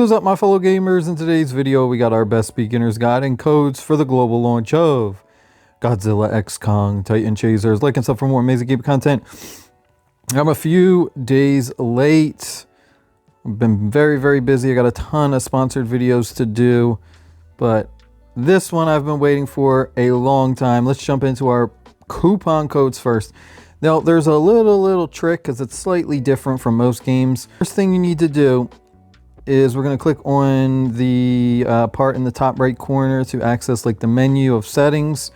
What's up, my fellow gamers? In today's video we got our best beginner's guide and codes for the global launch of Godzilla x Kong Titan Chasers. Like and sub for more amazing game content. I'm a few days late. I've been very busy. I got a ton of sponsored videos to do, but this one I've been waiting for a long time. Let's jump into our coupon codes first. Now there's a little trick because it's slightly different from most games. First thing you need to do is we're going to click on the part in the top right corner to access like the menu of settings.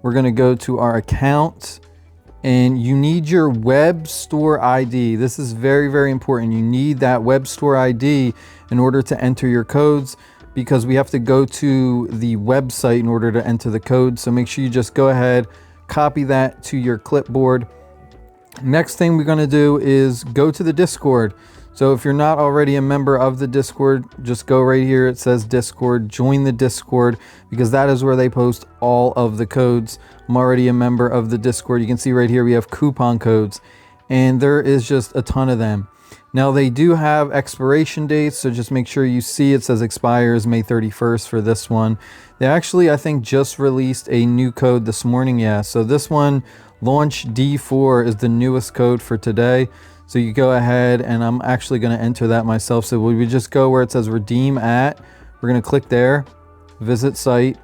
We're going to go to our account and you need your web store ID. This is very important. You need that web store ID in order to enter your codes, because we have to go to the website in order to enter the code. So make sure you just go ahead, copy that to your clipboard. Next thing we're going to do is go to the Discord. So if you're not already a member of the Discord, just go right here. It says Discord, join the Discord, because that is where they post all of the codes. I'm already a member of the Discord. You can see right here we have coupon codes, and there is just a ton of them. Now they do have expiration dates, so just make sure you see it says expires May 31st for this one. They actually, I think, just released a new code this morning. Yeah, so this one, Launch D4, is the newest code for today. So you go ahead, and I'm actually going to enter that myself. So we just go where it says redeem at. We're going to click there, visit site,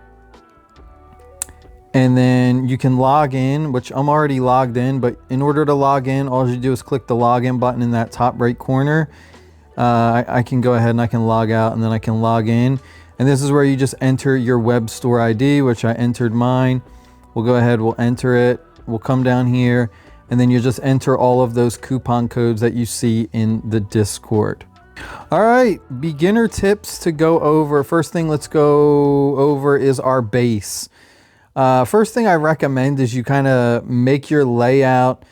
and then you can log in, which I'm already logged in. But in order to log in, all you do is click the login button in that top right corner. I can go ahead and I can log out, and then I can log in. And this is where you just enter your web store ID, which I entered mine. We'll go ahead, we'll enter it. We'll come down here, and then you just enter all of those coupon codes that you see in the Discord. All right, beginner tips to go over. First thing let's go over is our base. First thing I recommend is you kind of make your layout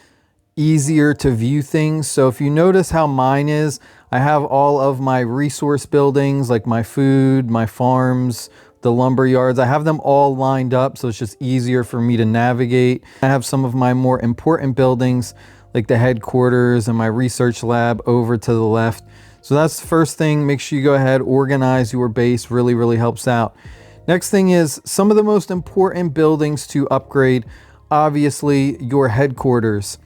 easier to view things. So if you notice how mine is, I have all of my resource buildings, like my food, my farms, the lumber yards. I have them all lined up, so it's just easier for me to navigate. I have some of my more important buildings, like the headquarters and my research lab, over to the left. So that's the first thing. Make sure you go ahead, organize your base. Really helps out. Next thing is some of the most important buildings to upgrade. Obviously, your headquarters.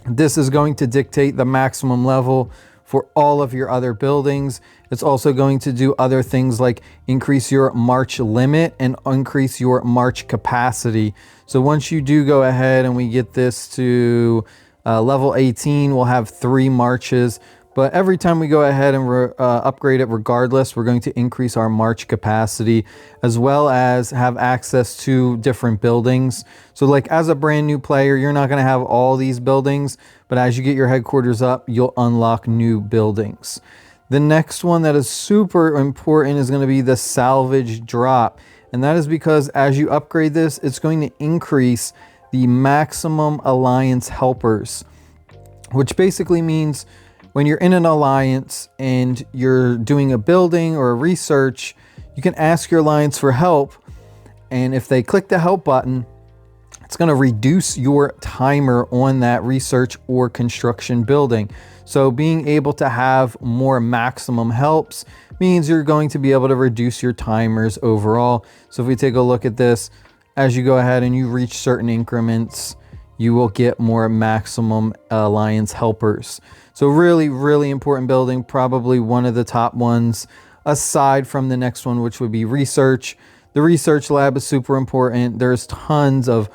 This is going to dictate the maximum level for all of your other buildings. It's also going to do other things like increase your march limit and increase your march capacity. So once you do go ahead and we get this to level 18, we'll have 3 marches. But every time we go ahead and upgrade it regardless, we're going to increase our march capacity, as well as have access to different buildings. So like as a brand new player, you're not going to have all these buildings, but as you get your headquarters up, you'll unlock new buildings. The next one that is super important is going to be the salvage drop. And that is because as you upgrade this, it's going to increase the maximum alliance helpers, which basically means when you're in an alliance and you're doing a building or a research, you can ask your alliance for help. And if they click the help button, it's going to reduce your timer on that research or construction building. So being able to have more maximum helps means you're going to be able to reduce your timers overall. So if we take a look at this, as you go ahead and you reach certain increments, you will get more maximum alliance helpers. So really important building, probably one of the top ones aside from the next one, which would be research. The research lab is super important. There's tons of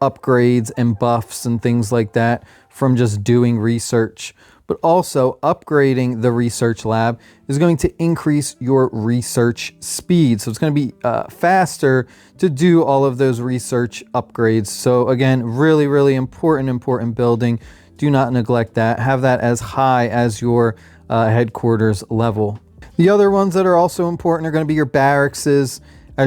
upgrades and buffs and things like that from just doing research. But also upgrading the research lab is going to increase your research speed. So it's going to be faster to do all of those research upgrades. So again, really important building. Do not neglect that. Have that as high as your headquarters level. The other ones that are also important are going to be your barracks. As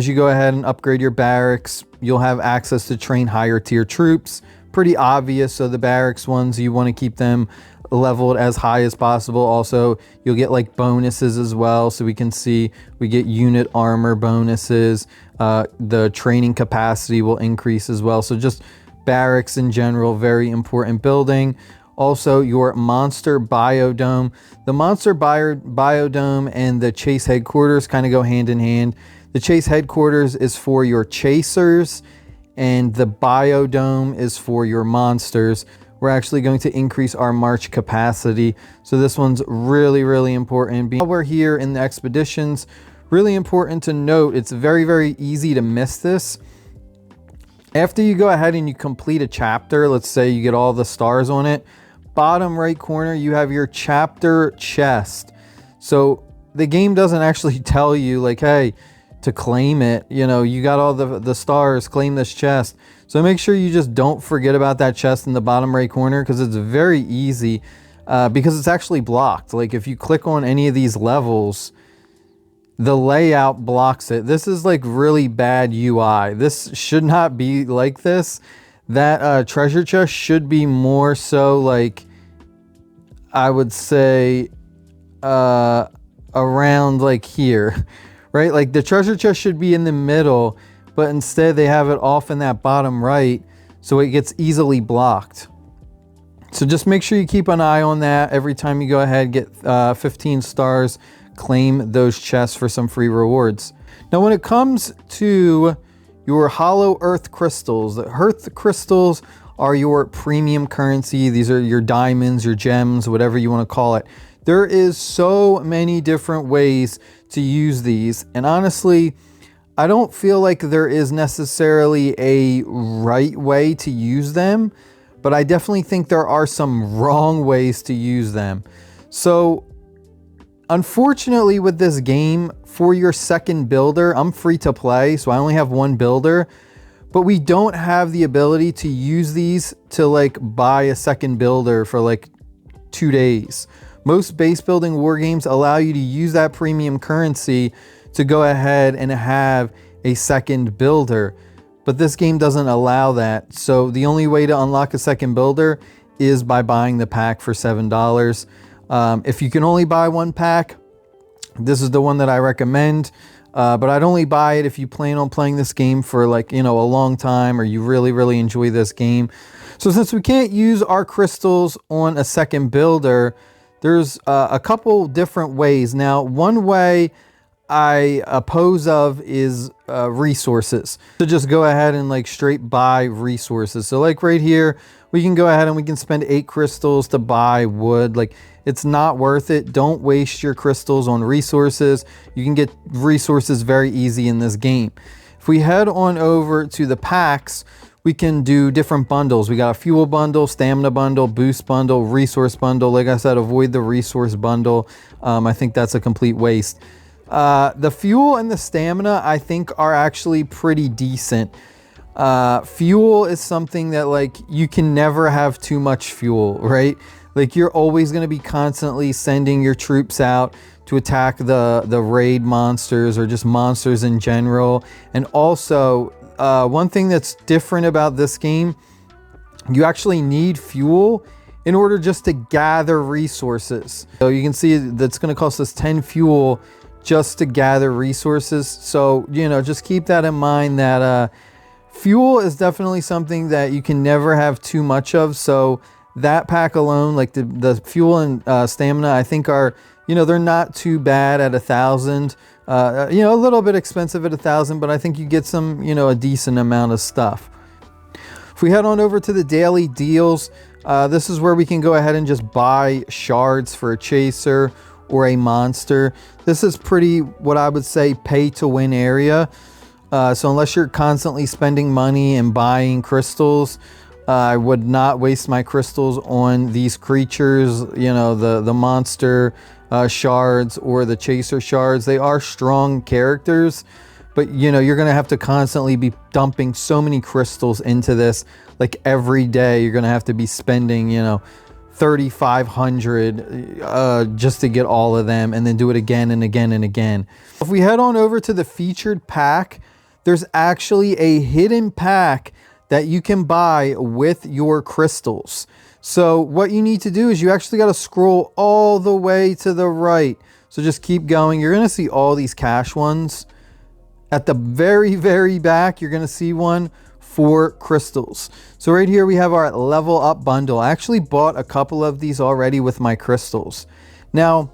you go ahead and upgrade your barracks, you'll have access to train higher tier troops. Pretty obvious. So the barracks ones, you want to keep them leveled as high as possible. Also, you'll get like bonuses as well. So we can see we get unit armor bonuses. The training capacity will increase as well. So just barracks in general, very important building. also your monster biodome. The monster biodome and the chase headquarters kind of go hand in hand. The chase headquarters is for your chasers, and the biodome is for your monsters. We're actually going to increase our march capacity. So this one's really, really important. While we're here in the expeditions, really important to note, it's very, very easy to miss this. After you go ahead and you complete a chapter, let's say you get all the stars on it, bottom right corner, you have your chapter chest. So the game doesn't actually tell you like, hey, to claim it, you know, you got all the stars, claim this chest. So make sure you just don't forget about that chest in the bottom right corner, because it's very easy because it's actually blocked. Like if you click on any of these levels, the layout blocks it. This is like really bad UI. This should not be like this. That treasure chest should be more so like, I would say around like here. Right? Like the treasure chest should be in the middle, but instead they have it off in that bottom right, so it gets easily blocked. So just make sure you keep an eye on that every time you go ahead, get 15 stars, claim those chests for some free rewards. Now when it comes to your hollow earth crystals, the earth crystals are your premium currency. These are your diamonds, your gems, whatever you want to call it. There is so many different ways to use these, and honestly, I don't feel like there is necessarily a right way to use them, but I definitely think there are some wrong ways to use them. So unfortunately with this game, for your second builder, I'm free to play, so I only have one builder, but we don't have the ability to use these to like buy a second builder for like 2 days. Most base building war games allow you to use that premium currency to go ahead and have a second builder, but this game doesn't allow that. So the only way to unlock a second builder is by buying the pack for $7. If you can only buy one pack, this is the one that I recommend, but I'd only buy it if you plan on playing this game for like, you know, a long time, or you really, really enjoy this game. So since we can't use our crystals on a second builder, there's a couple different ways. Now, one way I oppose of is resources. So just go ahead and like straight buy resources. So like right here, we can go ahead and we can spend 8 crystals to buy wood. Like it's not worth it. Don't waste your crystals on resources. You can get resources very easy in this game. If we head on over to the packs, we can do different bundles. We got a fuel bundle, stamina bundle, boost bundle, resource bundle. Like I said, avoid the resource bundle. I think that's a complete waste. The fuel and the stamina, I think, are actually pretty decent. Fuel is something that like you can never have too much fuel, right? Like you're always going to be constantly sending your troops out to attack the raid monsters or just monsters in general. And also, one thing that's different about this game, you actually need fuel in order just to gather resources. So you can see that's going to cost us 10 fuel just to gather resources. So, you know, just keep that in mind, that fuel is definitely something that you can never have too much of. So that pack alone, like the fuel and stamina, I think are, you know, they're not too bad at 1,000. You know, a little bit expensive at 1,000, but I think you get some, you know, a decent amount of stuff. If we head on over to the daily deals, this is where we can go ahead and just buy shards for a chaser or a monster. This is pretty, what I would say, pay to win area. So unless you're constantly spending money and buying crystals, I would not waste my crystals on these creatures, you know, the monster shards or the chaser shards. They are strong characters, but you know, you're gonna have to constantly be dumping so many crystals into this. Like every day you're gonna have to be spending, you know, 3,500 just to get all of them, and then do it again and again and again. If we head on over to the featured pack, there's actually a hidden pack that you can buy with your crystals. So what you need to do is you actually got to scroll all the way to the right. So just keep going. You're going to see all these cash ones. At the very, very back, you're going to see one for crystals. So right here we have our level up bundle. I actually bought a couple of these already with my crystals. Now,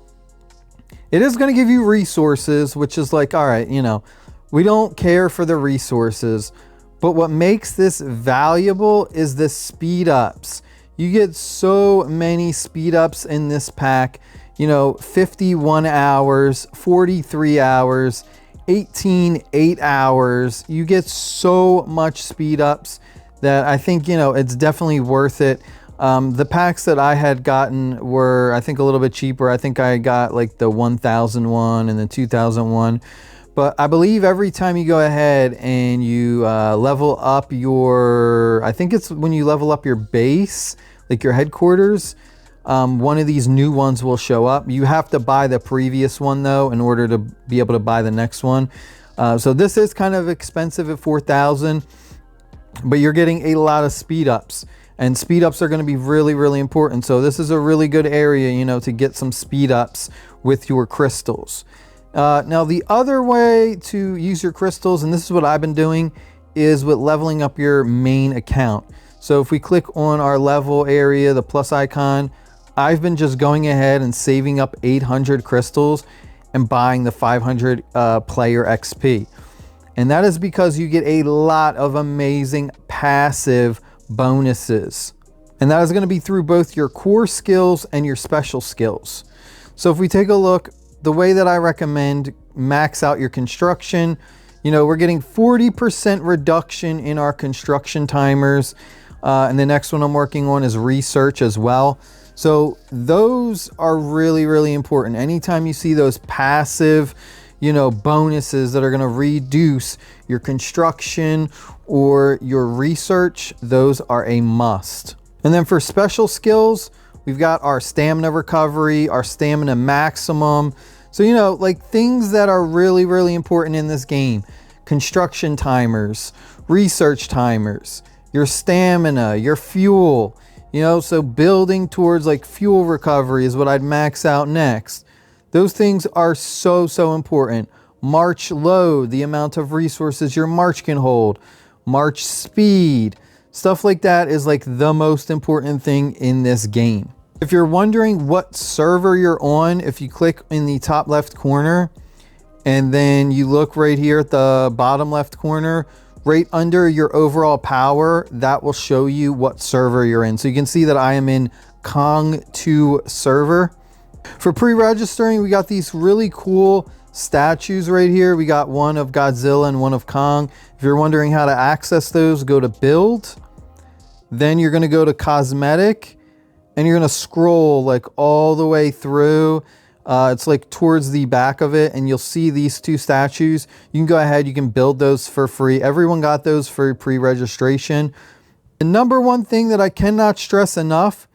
it is going to give you resources, which is like, all right, you know, we don't care for the resources, but what makes this valuable is the speed ups. You get so many speed ups in this pack, you know, 51 hours, 43 hours, 18, 8 hours. You get so much speed ups that I think, you know, it's definitely worth it. The packs that I had gotten were, I think, a little bit cheaper. I think I got like the 1001 and the 2001. But I believe every time you go ahead and you level up your, I think it's when you level up your base, like your headquarters, one of these new ones will show up. You have to buy the previous one though in order to be able to buy the next one. So this is kind of expensive at 4,000, but you're getting a lot of speed ups, and speed ups are going to be really, really important. So this is a really good area, you know, to get some speed ups with your crystals. Now the other way to use your crystals, and this is what I've been doing, is with leveling up your main account. So if we click on our level area, the plus icon, I've been just going ahead and saving up 800 crystals and buying the 500 player XP. And that is because you get a lot of amazing passive bonuses. And that is going to be through both your core skills and your special skills. So if we take a look, the way that I recommend, max out your construction. You know, we're getting 40% reduction in our construction timers. And the next one I'm working on is research as well. So those are really, really important. Anytime you see those passive, you know, bonuses that are going to reduce your construction or your research, those are a must. And then for special skills, we've got our stamina recovery, our stamina maximum. So, you know, like things that are really, really important in this game. Construction timers, research timers, your stamina, your fuel, you know, so building towards like fuel recovery is what I'd max out next. Those things are so, so important. March load, the amount of resources your march can hold, march speed, stuff like that is like the most important thing in this game. If you're wondering what server you're on, if you click in the top left corner and then you look right here at the bottom left corner, right under your overall power, that will show you what server you're in. So you can see that I am in Kong 2 server. For pre-registering, we got these really cool statues right here. We got one of Godzilla and one of Kong. If you're wondering how to access those, go to build. Then you're gonna go to cosmetic and you're gonna scroll like all the way through. It's like towards the back of it and you'll see these two statues. You can go ahead, you can build those for free. Everyone got those for pre-registration. The number one thing that I cannot stress enough,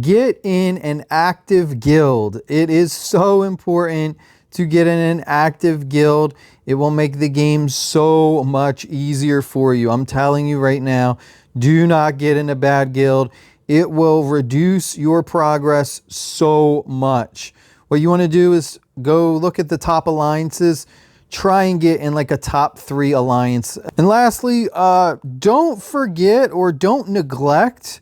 get in an active guild. It is so important to get in an active guild. It will make the game so much easier for you. I'm telling you right now, do not get in a bad guild. It will reduce your progress so much. What you want to do is go look at the top alliances, try and get in like a top 3 alliance. And lastly, don't forget or don't neglect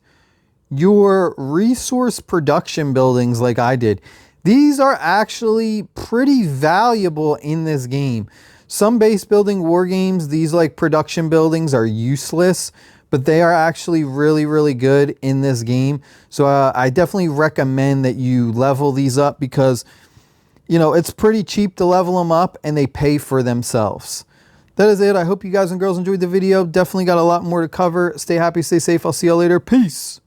your resource production buildings like I did. These are actually pretty valuable in this game. Some base building war games, these like production buildings are useless, but they are actually really, really good in this game. So I definitely recommend that you level these up because, you know, it's pretty cheap to level them up and they pay for themselves. That is it. I hope you guys and girls enjoyed the video. Definitely got a lot more to cover. Stay happy, stay safe. I'll see y'all later. Peace.